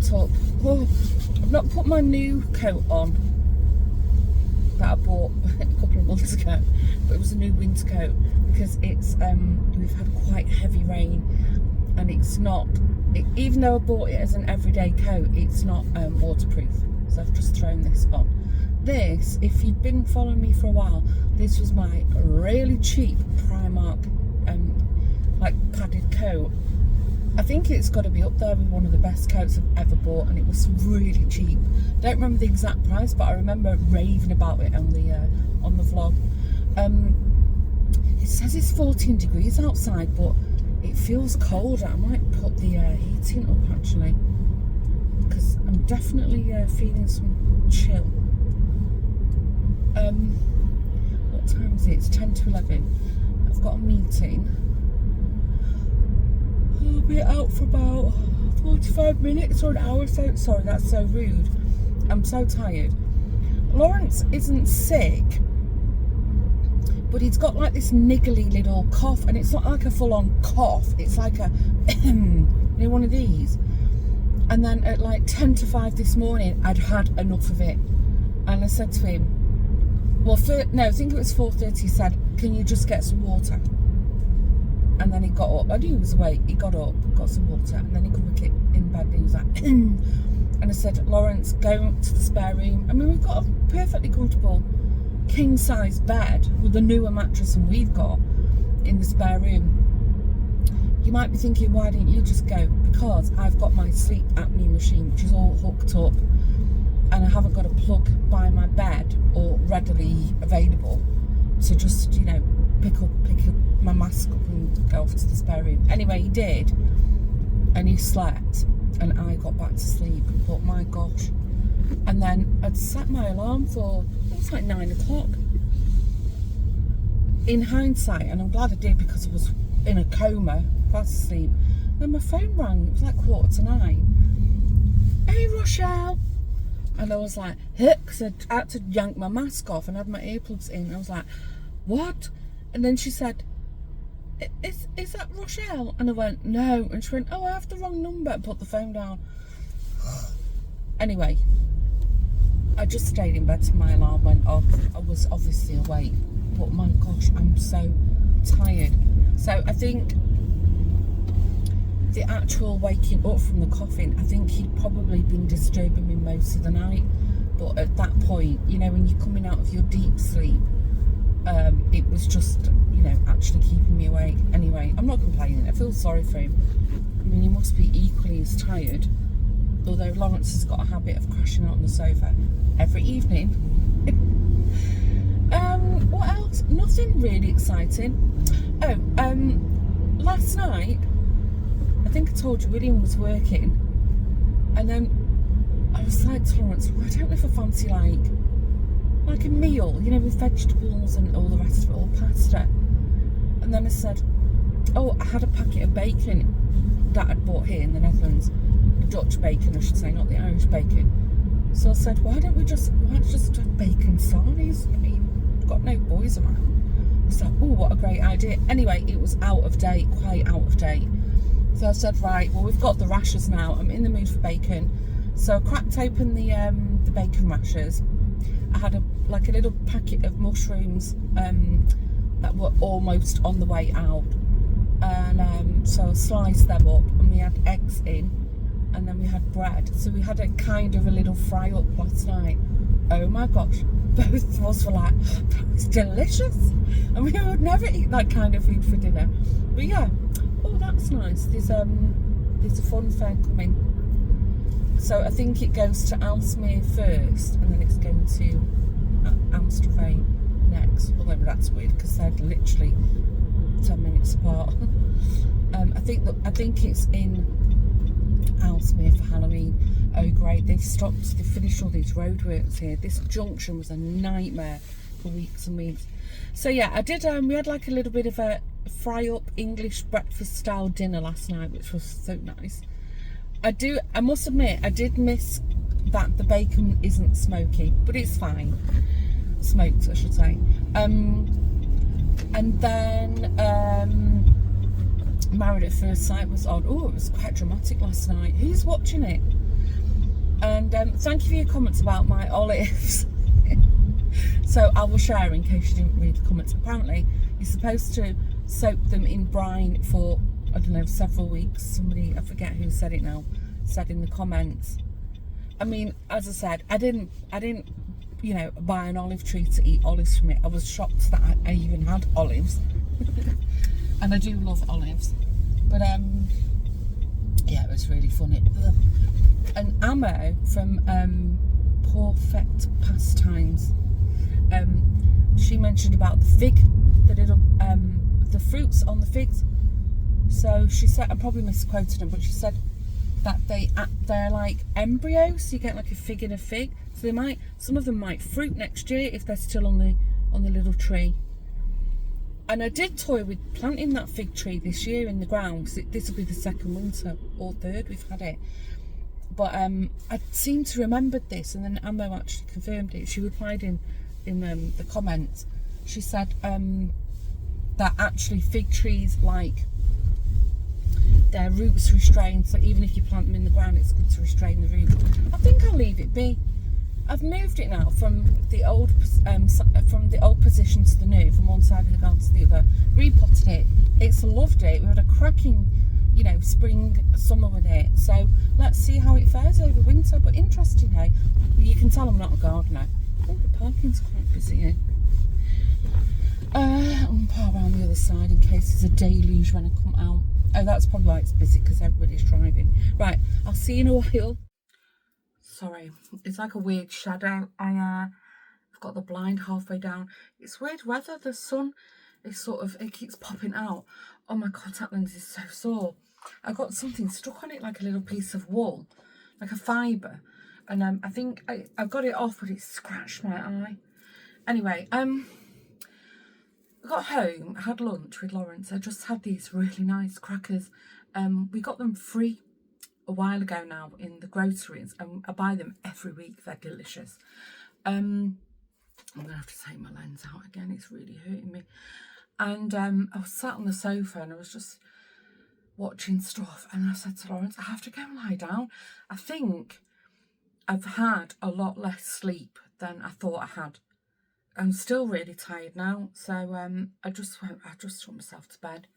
packed up. Oh, I've not put my new coat on that I bought a couple of months ago, but it was a new winter coat because it's we've had quite heavy rain, and it's not, even though I bought it as an everyday coat, it's not waterproof, so I've just thrown this on. This, if you've been following me for a while, this was my really cheap Primark like padded coat. I think it's got to be up there with one of the best coats I've ever bought, and it was really cheap. Don't remember the exact price, but I remember raving about it on the vlog. It says it's 14 degrees outside, but it feels colder. I might put the heating up actually, because I'm definitely feeling some chill. What time is it? It's 10 to 11. I've got a meeting. I'll be out for about 45 minutes or an hour. So sorry, that's so rude. I'm so tired. Lawrence isn't sick, but he's got like this niggly little cough, and it's not like a full-on cough. It's like a one of these. And then at like 10 to 5 this morning, I'd had enough of it, and I said to him, well, I think it was 4:30. He said, "Can you just get some water?" And then he got up. I knew he was awake. He got up, got some water, and then he come back in bed, and he was like, and I said, "Lawrence, go to the spare room." I mean, we've got a perfectly comfortable king-size bed with a newer mattress than we've got in the spare room. You might be thinking, why didn't you just go? Because I've got my sleep apnea machine, which is all hooked up, and I haven't got a plug by my bed or readily available to just, pick up my mask up and go off to the spare room. Anyway, he did, and he slept, and I got back to sleep. But my gosh. And then I'd set my alarm for, it was like 9 o'clock. In hindsight, and I'm glad I did, because I was in a coma, fast asleep. Then my phone rang. It was like 8:45. "Hey, Rochelle." And I was like, because I had to yank my mask off and had my earplugs in. I was like, "What?" And then she said, is that Rochelle? And I went, "No." And she went, "Oh, I have the wrong number," and put the phone down. Anyway, I just stayed in bed till my alarm went off. I was obviously awake, but my gosh, I'm so tired. So I think the actual waking up from the coughing, I think he'd probably been disturbing me most of the night. But at that point, when you're coming out of your deep sleep, it was just, actually keeping me awake. Anyway, I'm not complaining. I feel sorry for him. I mean, he must be equally as tired. Although Lawrence has got a habit of crashing out on the sofa every evening. What else? Nothing really exciting. Last night, I think I told you William was working, and then I was like to Lawrence, "I don't know if I fancy like a meal, with vegetables and all the rest of it, all pasta." And then I said, I had a packet of bacon that I'd bought here in the Netherlands, Dutch bacon, I should say, not the Irish bacon. So I said, why don't we just have bacon sarnies? I mean, we've got no boys around. I was like, oh, what a great idea. Anyway, it was out of date, quite out of date. So I said, right, well, we've got the rashers now. I'm in the mood for bacon. So I cracked open the bacon rashers. I had a little packet of mushrooms that were almost on the way out. And so I sliced them up, and we had eggs in, and then we had bread. So we had a kind of a little fry up last night. Oh my gosh, both of us were like, that was delicious. And we would never eat that kind of food for dinner. But yeah, oh, that's nice. There's a fun fair coming. So I think it goes to Aalsmeer first, and then it's going to Amstelveen next. Although that's weird, because they're literally 10 minutes apart. I think it's in Aalsmeer for Halloween. Oh great, they've finished all these roadworks here. This junction was a nightmare for weeks and weeks. So yeah, I did, we had like a little bit of a fry up English breakfast style dinner last night, which was so nice. I must admit, I did miss that the bacon isn't smoky, but it's fine. Smoked, I should say. And then Married at First Sight was on. Oh, it was quite dramatic last night. Who's watching it? And thank you for your comments about my olives. So I will share in case you didn't read the comments. Apparently, you're supposed to soak them in brine for, I don't know, several weeks. Somebody, I forget who said it now, said in the comments. I mean, as I said, I didn't, you know, buy an olive tree to eat olives from it. I was shocked that I even had olives. And I do love olives. But yeah, it was really funny. Ugh. And Amo from Perfect Pastimes, she mentioned about the fig, the little the fruits on the figs. So she said, I probably misquoted them, but she said that they're like embryos, so you get like a fig in a fig. So some of them might fruit next year if they're still on the little tree. And I did toy with planting that fig tree this year in the ground, because this will be the second winter or third we've had it. But I seem to remember this, and then Ammo actually confirmed it. She replied in the comments. She said that actually fig trees, like, their roots restrain, so even if you plant them in the ground, it's good to restrain the roots. I think I'll leave it be. I've moved it now from the old position to the new, from one side of the garden to the other. Repotted it. It's loved it. We had a cracking, you know, spring, summer with it. So let's see how it fares over winter. But interesting, hey? You can tell I'm not a gardener. Oh, the parking's quite busy here. I'll park around the other side in case there's a deluge when I come out. Oh, that's probably why it's busy, because everybody's driving. Right, I'll see you in a while. Sorry, it's like a weird shadow. I've got the blind halfway down. It's weird weather. The sun is it keeps popping out. Oh, my contact lens is so sore. I got something stuck on it, like a little piece of wool, like a fibre. And I think I got it off, but it scratched my eye. Anyway, I got home, had lunch with Lawrence. I just had these really nice crackers. We got them free a while ago now in the groceries, and I buy them every week. They're delicious. I'm gonna have to take my lens out again. It's really hurting me. And I was sat on the sofa and I was just watching stuff, and I said to Lawrence, I have to go and lie down. I think I've had a lot less sleep than I thought I had. I'm still really tired now, so I just took myself to bed.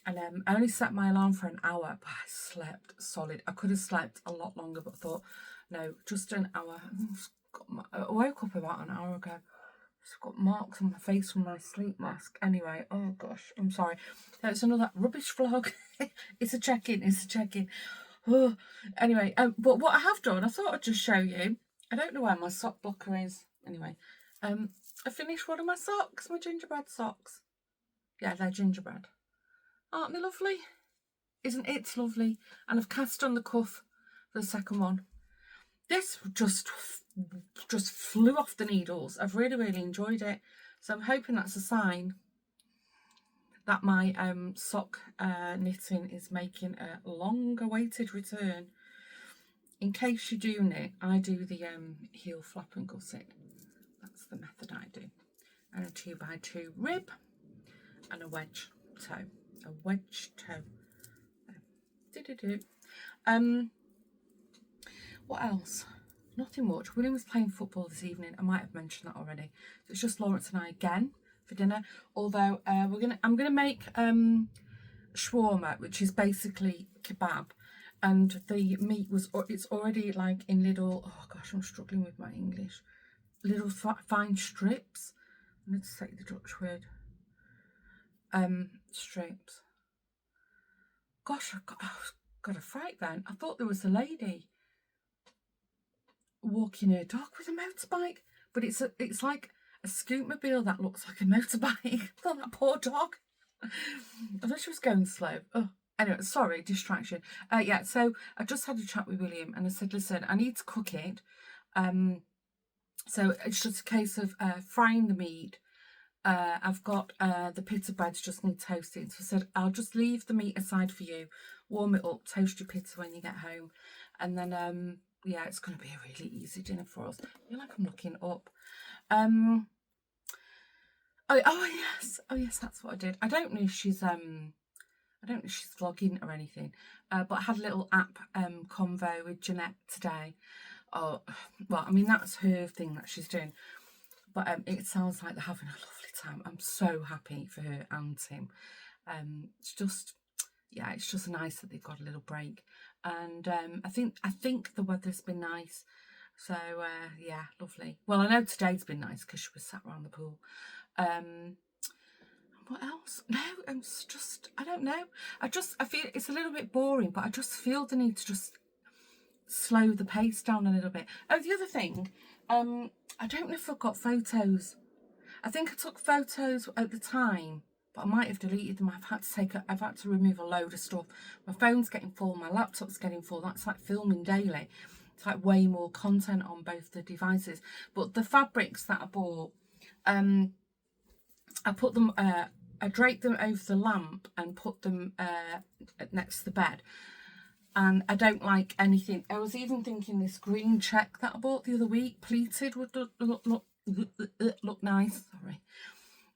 And I only set my alarm for an hour, but I slept solid. I could have slept a lot longer, but thought, no, just an hour. I woke up about an hour ago. I've got marks on my face from my sleep mask. Anyway, oh gosh, I'm sorry. It's another rubbish vlog. It's a check-in. Oh. Anyway, but what I have done, I thought I'd just show you. I don't know where my sock blocker is. Anyway, I finished one of my socks, my gingerbread socks. Yeah, they're gingerbread. Aren't they lovely? Isn't it lovely? And I've cast on the cuff for the second one. This just flew off the needles. I've really, really enjoyed it. So I'm hoping that's a sign that my sock knitting is making a long-awaited return. In case you're doing it, I do the heel flap and gusset. That's the method I do. And a 2x2 rib and a wedge toe. A wedge toe. What else? Nothing much. William was playing football this evening. I might have mentioned that already. So it's just Lawrence and I again for dinner. Although I'm gonna make shawarma, which is basically kebab, and the meat it's already like in little. Oh gosh, I'm struggling with my English. Little fine strips. I need to say the Dutch word. Strips. Gosh, I got a fright then. I thought there was a lady walking her dog with a motorbike, but it's like a scootmobile that looks like a motorbike. I thought that poor dog. I thought she was going slow. Oh, anyway, sorry, distraction. Yeah, so I just had a chat with William and I said, listen, I need to cook it. So it's just a case of frying the meat. I've got the pita breads just need toasting. So I said, I'll just leave the meat aside for you, warm it up, toast your pita when you get home. And then, yeah, it's going to be a really easy dinner for us. I feel like I'm looking up. Oh yes, that's what I did. I don't know if she's I don't know if she's vlogging or anything, but I had a little app convo with Jeanette today. Oh, well, I mean, that's her thing that she's doing. But it sounds like they're having a lovely time. I'm so happy for her and Tim. It's just, yeah, it's just nice that they've got a little break. And I think the weather's been nice. So, yeah, lovely. Well, I know today's been nice because she was sat around the pool. What else? No, it's just, I don't know. I feel it's a little bit boring, but I just feel the need to just slow the pace down a little bit. Oh, the other thing, I don't know if I've got photos. I think I took photos at the time, but I might have deleted them. I've had to remove a load of stuff. My phone's getting full, my laptop's getting full. That's like filming daily. It's like way more content on both the devices. But the fabrics that I bought, I put them, I draped them over the lamp and put them next to the bed. And I don't like anything. I was even thinking this green check that I bought the other week, pleated, would look nice. Sorry.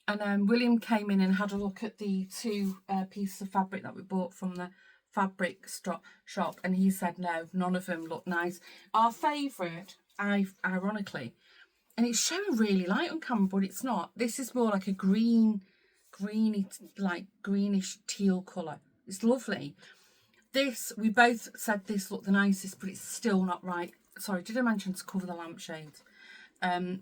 And William came in and had a look at the two pieces of fabric that we bought from the fabric shop, and he said no, none of them look nice. Our favourite, ironically, and it's showing really light on camera, but it's not. This is more like a greenish teal colour. It's lovely. This, we both said this looked the nicest, but it's still not right. Sorry, did I mention to cover the lampshades?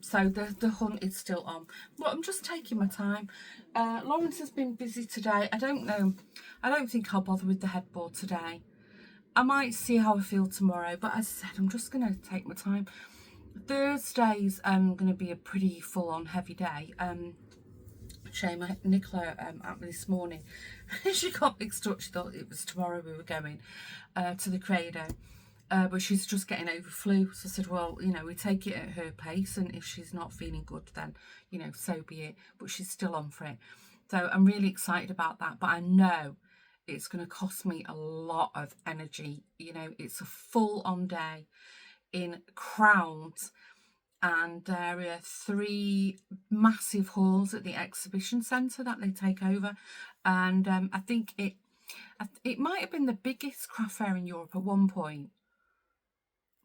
So the hunt is still on. But I'm just taking my time. Lawrence has been busy today. I don't know. I don't think I'll bother with the headboard today. I might see how I feel tomorrow. But as I said, I'm just going to take my time. Thursday's going to be a pretty full-on heavy day. Shame, Nicola at me this morning. She got mixed up. She thought it was tomorrow we were going to the Credo. But she's just getting over flu. So I said, well, you know, we take it at her pace. And if she's not feeling good, then, you know, so be it. But she's still on for it. So I'm really excited about that. But I know it's going to cost me a lot of energy. You know, it's a full-on day in Crowns. And there are 3 massive halls at the exhibition centre that they take over. And I think it might have been the biggest craft fair in Europe at one point.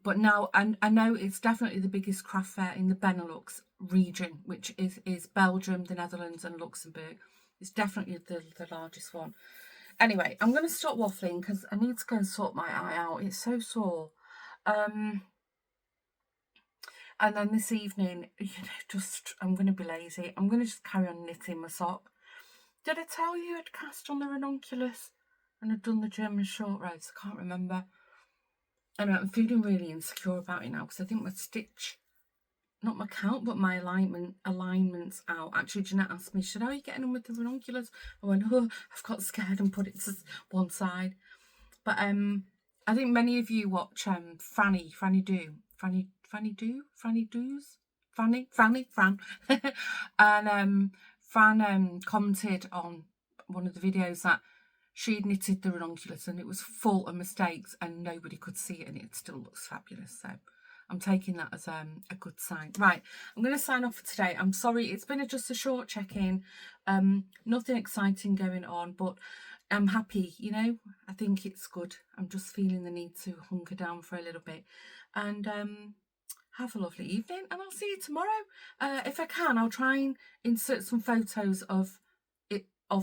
But now I know it's definitely the biggest craft fair in the Benelux region, which is Belgium, the Netherlands and Luxembourg. It's definitely the largest one. Anyway, I'm going to stop waffling because I need to go and sort my eye out. It's so sore. And then this evening, you know, I'm going to be lazy. I'm going to just carry on knitting my sock. Did I tell you I'd cast on the ranunculus and I'd done the German short rows? I can't remember. Anyway, I'm feeling really insecure about it now because I think my stitch, not my count, but my alignment's out. Actually, Jeanette asked me, how are you getting on with the ranunculus? I went, oh, I've got scared and put it to one side. But I think many of you watch Franny and Fran commented on one of the videos that she'd knitted the ranunculus and it was full of mistakes and nobody could see it and it still looks fabulous. So I'm taking that as a good sign. Right, I'm going to sign off for today. I'm sorry, it's been just a short check-in. Nothing exciting going on, but I'm happy, you know. I think it's good. I'm just feeling the need to hunker down for a little bit. And have a lovely evening, and I'll see you tomorrow. If I can, I'll try and insert some photos of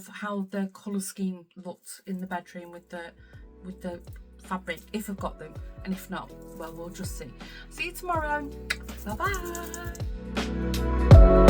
how the colour scheme looked in the bedroom with the fabric, if I've got them, and if not, well, we'll just see. See you tomorrow. Bye bye.